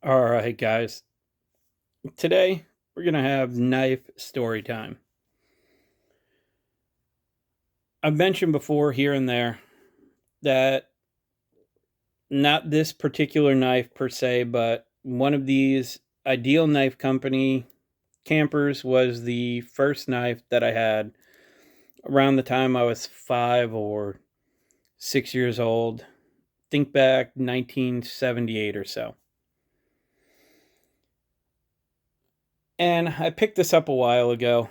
All right, guys. Today we're going to have knife story time. I've mentioned before here and there that not this particular knife per se, but one of these Ideal Knife Company campers was the first knife that I had around the time I was 5 or 6 years old. Think back 1978 or so. And I picked this up a while ago.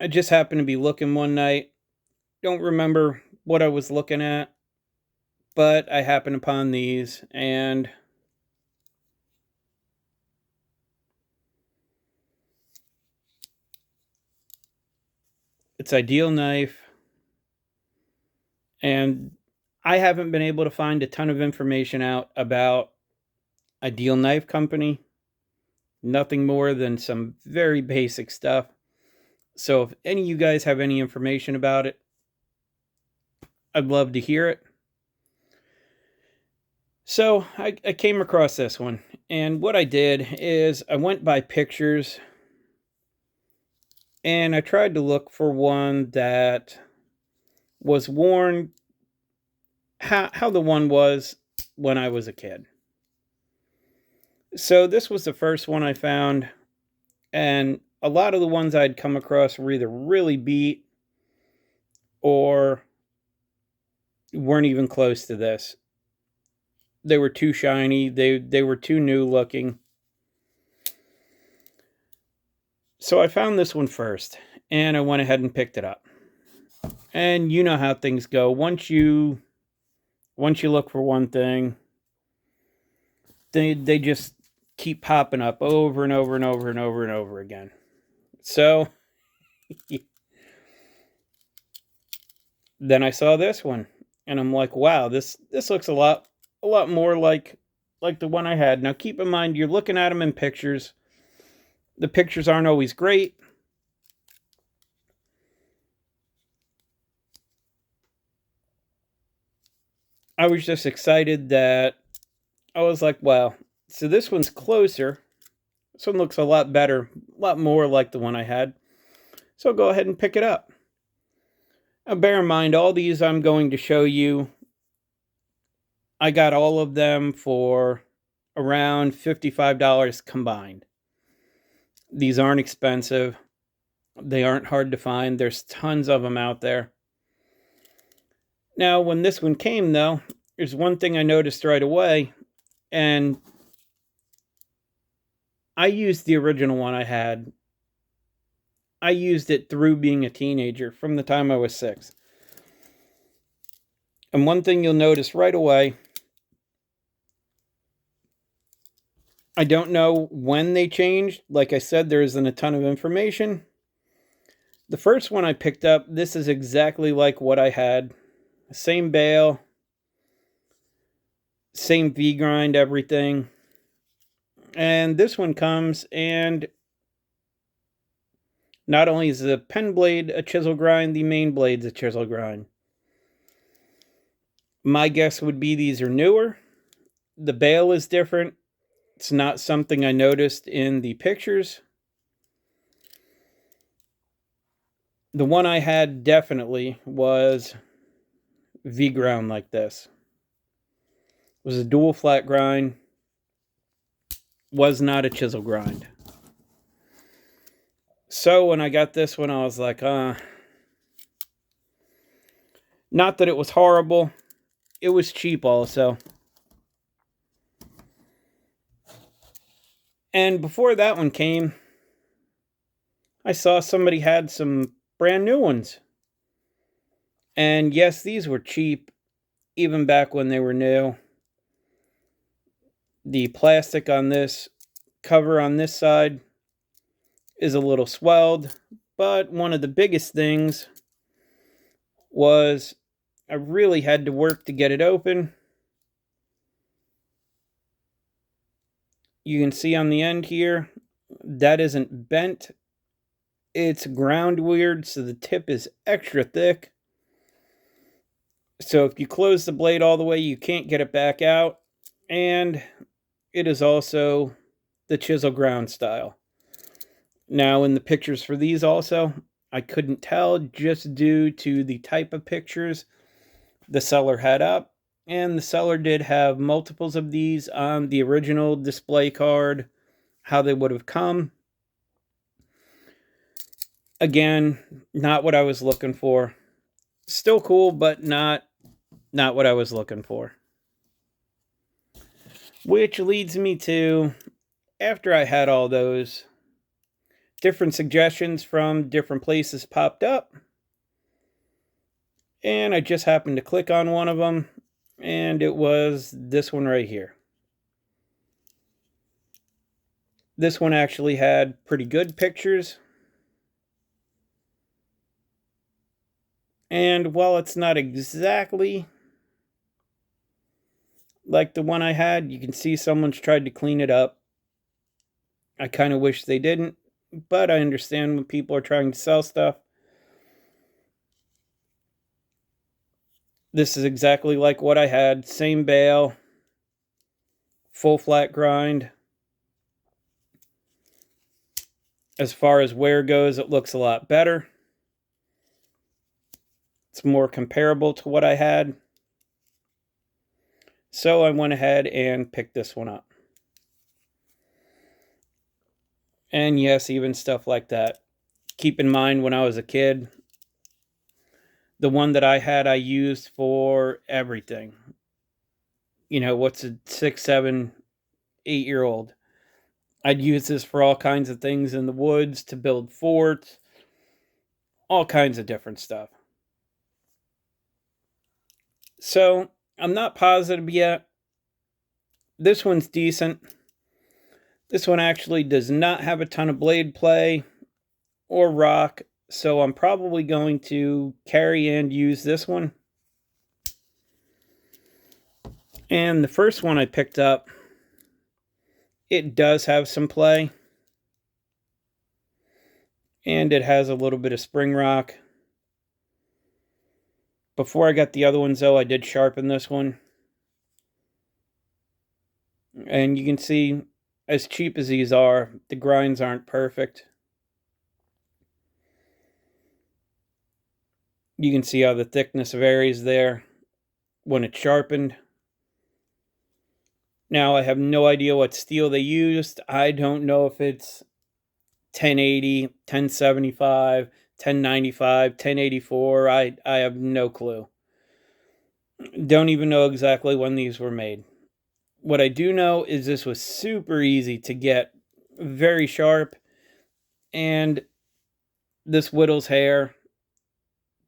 I just happened to be looking one night. Don't remember what I was looking at, but I happened upon these, and it's Ideal Knife. And I haven't been able to find a ton of information out about Ideal Knife Company. Nothing more than some very basic stuff. So if any of you guys have any information about it, I'd love to hear it. So I came across this one, and what I did is I went by pictures and I tried to look for one that was worn how the one was when I was a kid. So this was the first one I found, and a lot of the ones I'd come across were either really beat or weren't even close to this. They were too shiny, they were too new looking. So I found this one first, and I went ahead and picked it up. And you know how things go. Once you look for one thing, they just keep popping up over and over and over and over and over again. So then I saw this one, and I'm like, wow, this looks a lot more like the one I had. Now keep in mind, you're looking at them in pictures. The pictures aren't always great. I was just excited that I was like, wow, so this one's closer. This one looks a lot better, a lot more like the one I had. So I'll go ahead and pick it up. Now bear in mind, all these I'm going to show you, I got all of them for around $55 combined. These aren't expensive. They aren't hard to find. There's tons of them out there. Now, when this one came, though, there's one thing I noticed right away, and I used the original one I had. I used it through being a teenager from the time I was 6. And one thing you'll notice right away, I don't know when they changed. Like I said, there isn't a ton of information. The first one I picked up, this is exactly like what I had. Same bail, same V grind, everything. And this one comes, and not only is the pen blade a chisel grind, the main blade's a chisel grind. My guess would be these are newer. The bail is different. It's not something I noticed in the pictures. The one I had definitely was V ground like this. It was a dual flat grind. Was not a chisel grind. So when I got this one, I was like, not that it was horrible. It was cheap also. And before that one came, I saw somebody had some brand new ones. And yes, these were cheap, even back when they were new. The plastic on this cover on this side is a little swelled, but one of the biggest things was I really had to work to get it open. You can see on the end here, that isn't bent. It's ground weird, so the tip is extra thick. So if you close the blade all the way, you can't get it back out. And it is also the chisel ground style. Now, in the pictures for these also, I couldn't tell just due to the type of pictures the seller had up. And the seller did have multiples of these on the original display card, how they would have come. Again, not what I was looking for. Still cool, but not what I was looking for. Which leads me to, after I had all those, different suggestions from different places popped up. And I just happened to click on one of them, and it was this one right here. This one actually had pretty good pictures. And while it's not exactly like the one I had, you can see someone's tried to clean it up. I kind of wish they didn't, but I understand when people are trying to sell stuff. This is exactly like what I had. Same bale, full flat grind. As far as wear goes, it looks a lot better. It's more comparable to what I had. So I went ahead and picked this one up. And yes, even stuff like that. Keep in mind, when I was a kid, the one that I had, I used for everything. You know, what's a 6, 7, 8-year-old? I'd use this for all kinds of things in the woods, to build forts, all kinds of different stuff. So, I'm not positive yet. This one's decent. This one actually does not have a ton of blade play or rock, so I'm probably going to carry and use this one. And the first one I picked up, it does have some play. And it has a little bit of spring rock. Before I got the other ones, though, I did sharpen this one. And you can see, as cheap as these are, the grinds aren't perfect. You can see how the thickness varies there when it's sharpened. Now, I have no idea what steel they used. I don't know if it's 1080, 1075, 1095, 1084. I have no clue. Don't even know exactly when these were made. What I do know is this was super easy to get, very sharp, and this whittles hair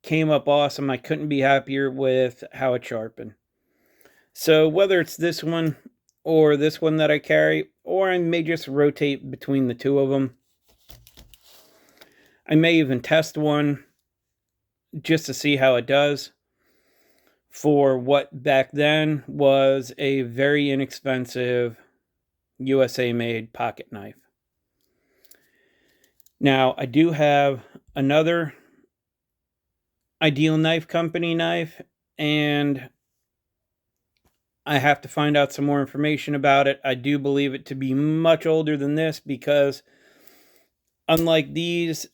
came up awesome. I couldn't be happier with how it sharpened. So whether it's this one or this one that I carry, or I may just rotate between the two of them. I may even test one just to see how it does for what back then was a very inexpensive USA made pocket knife. Now, I do have another Ideal Knife Company knife, and I have to find out some more information about it. I do believe it to be much older than this, because unlike these,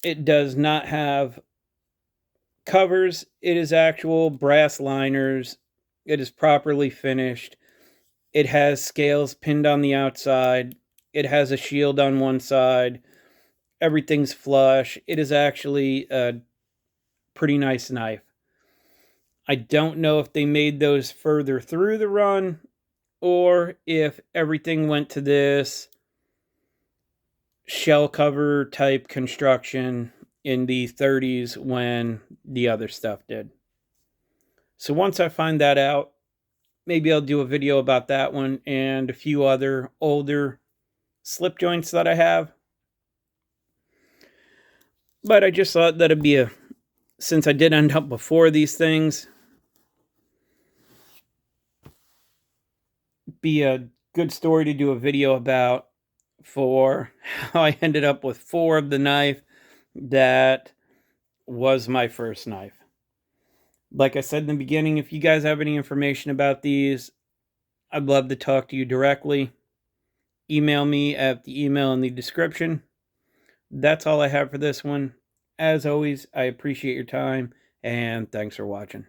it does not have covers. It is actual brass liners. It is properly finished. It has scales pinned on the outside. It has a shield on one side. Everything's flush. It is actually a pretty nice knife. I don't know if they made those further through the run, or if everything went to this shell cover type construction in the 30s when the other stuff did. So once I find that out, maybe I'll do a video about that one and a few other older slip joints that I have. But I just thought that it'd be since I did end up before these things, be a good story to do a video about, for how I ended up with 4 of the knife that was my first knife. Like I said in the beginning, if you guys have any information about these, I'd love to talk to you directly. Email me at the email in the description. That's all I have for this one. As always, I appreciate your time, and thanks for watching.